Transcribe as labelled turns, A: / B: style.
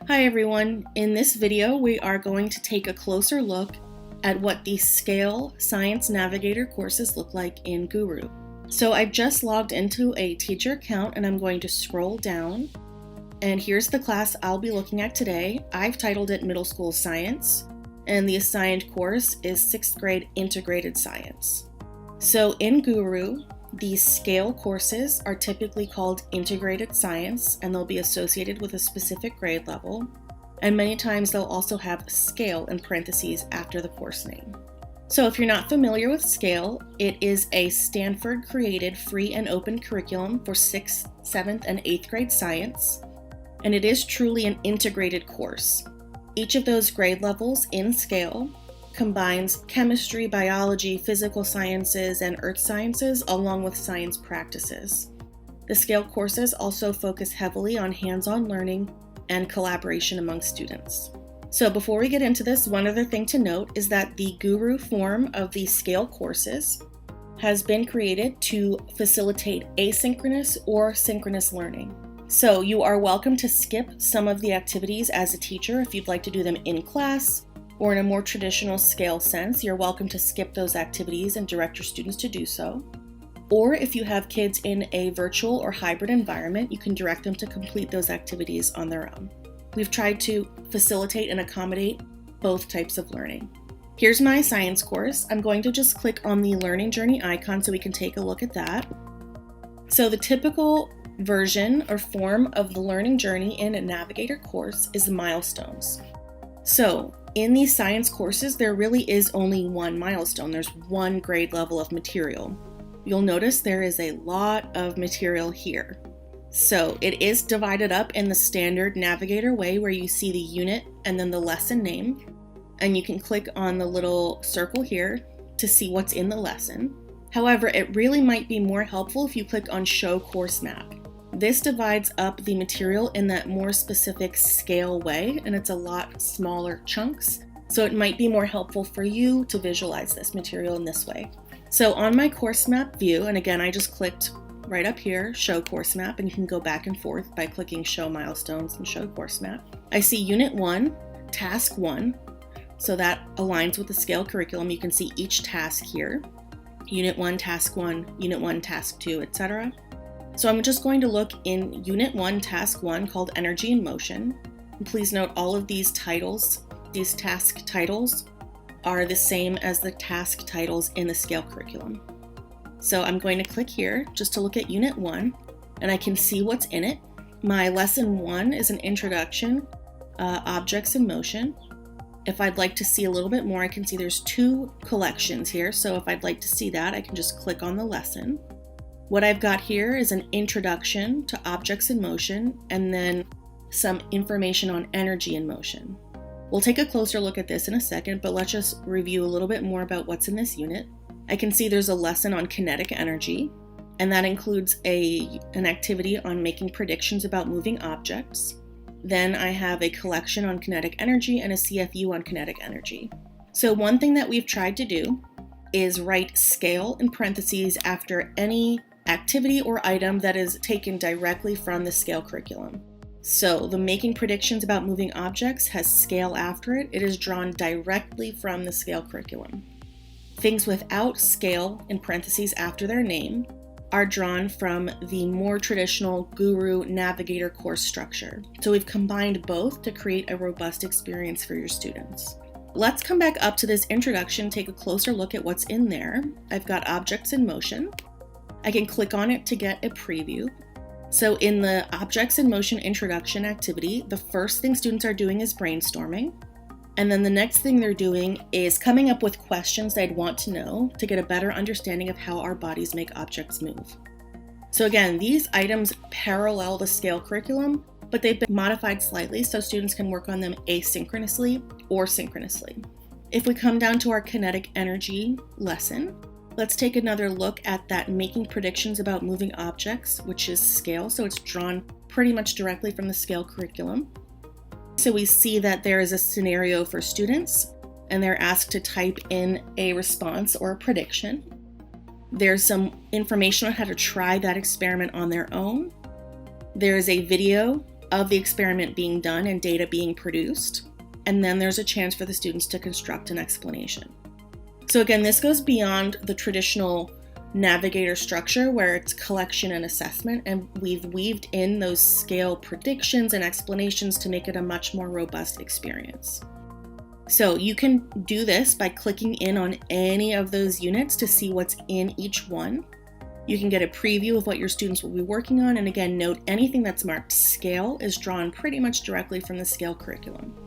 A: Hi everyone, in this video we are going to take a closer look at what the Scale Science Navigator courses look like in Gooru. So I've just logged into a teacher account and I'm going to scroll down, and here's the class I'll be looking at today. I've titled it Middle School Science, and the assigned course is 6th grade Integrated Science. So in Gooru, these Scale courses are typically called Integrated Science, and they'll be associated with a specific grade level, and many times they'll also have Scale in parentheses after the course name. So if you're not familiar with Scale, it is a Stanford-created free and open curriculum for 6th, 7th, and 8th grade science, and it is truly an integrated course. Each of those grade levels in Scale combines chemistry, biology, physical sciences, and earth sciences, along with science practices. The Scale courses also focus heavily on hands-on learning and collaboration among students. So before we get into this, one other thing to note is that the Gooru form of the Scale courses has been created to facilitate asynchronous or synchronous learning. So you are welcome to skip some of the activities as a teacher if you'd like to do them in class, or in a more traditional Scale sense, you're welcome to skip those activities and direct your students to do so. Or if you have kids in a virtual or hybrid environment, you can direct them to complete those activities on their own. We've tried to facilitate and accommodate both types of learning. Here's my science course. I'm going to just click on the learning journey icon so we can take a look at that. So the typical version or form of the learning journey in a Navigator course is the milestones. So in these science courses, there really is only one milestone. There's one grade level of material. You'll notice there is a lot of material here. So it is divided up in the standard Navigator way where you see the unit and then the lesson name. And you can click on the little circle here to see what's in the lesson. However, it really might be more helpful if you click on Show Course Map. This divides up the material in that more specific Scale way, and it's a lot smaller chunks, so it might be more helpful for you to visualize this material in this way. So on my course map view, and again, I just clicked right up here, Show Course Map, and you can go back and forth by clicking Show Milestones and Show Course Map. I see Unit 1, Task 1, so that aligns with the Scale curriculum. You can see each task here. Unit 1, Task 1, Unit 1, Task 2, etc. So I'm just going to look in Unit 1, Task 1, called Energy and Motion. And please note all of these titles, these task titles, are the same as the task titles in the Scale curriculum. So I'm going to click here just to look at Unit 1, and I can see what's in it. My Lesson 1 is an introduction, objects in motion. If I'd like to see a little bit more, I can see there's 2 collections here. So if I'd like to see that, I can just click on the lesson. What I've got here is an introduction to objects in motion, and then some information on energy in motion. We'll take a closer look at this in a second, but let's just review a little bit more about what's in this unit. I can see there's a lesson on kinetic energy, and that includes an activity on making predictions about moving objects. Then I have a collection on kinetic energy and a CFU on kinetic energy. So one thing that we've tried to do is write Scale in parentheses after any activity or item that is taken directly from the Scale curriculum. So the making predictions about moving objects has Scale after it. It is drawn directly from the Scale curriculum. Things without Scale in parentheses after their name are drawn from the more traditional Gooru Navigator course structure. So we've combined both to create a robust experience for your students. Let's come back up to this introduction, take a closer look at what's in there. I've got objects in motion. I can click on it to get a preview. So in the objects in motion introduction activity, the first thing students are doing is brainstorming. And then the next thing they're doing is coming up with questions they'd want to know to get a better understanding of how our bodies make objects move. So again, these items parallel the Scale curriculum, but they've been modified slightly so students can work on them asynchronously or synchronously. If we come down to our kinetic energy lesson, let's take another look at that making predictions about moving objects, which is Scale, so it's drawn pretty much directly from the Scale curriculum. So we see that there is a scenario for students, and they're asked to type in a response or a prediction. There's some information on how to try that experiment on their own. There is a video of the experiment being done and data being produced. And then there's a chance for the students to construct an explanation. So again, this goes beyond the traditional Navigator structure where it's collection and assessment, and we've weaved in those scale predictions and explanations to make it a much more robust experience. So you can do this by clicking in on any of those units to see what's in each one. You can get a preview of what your students will be working on, and again, note anything that's marked scale is drawn pretty much directly from the scale curriculum.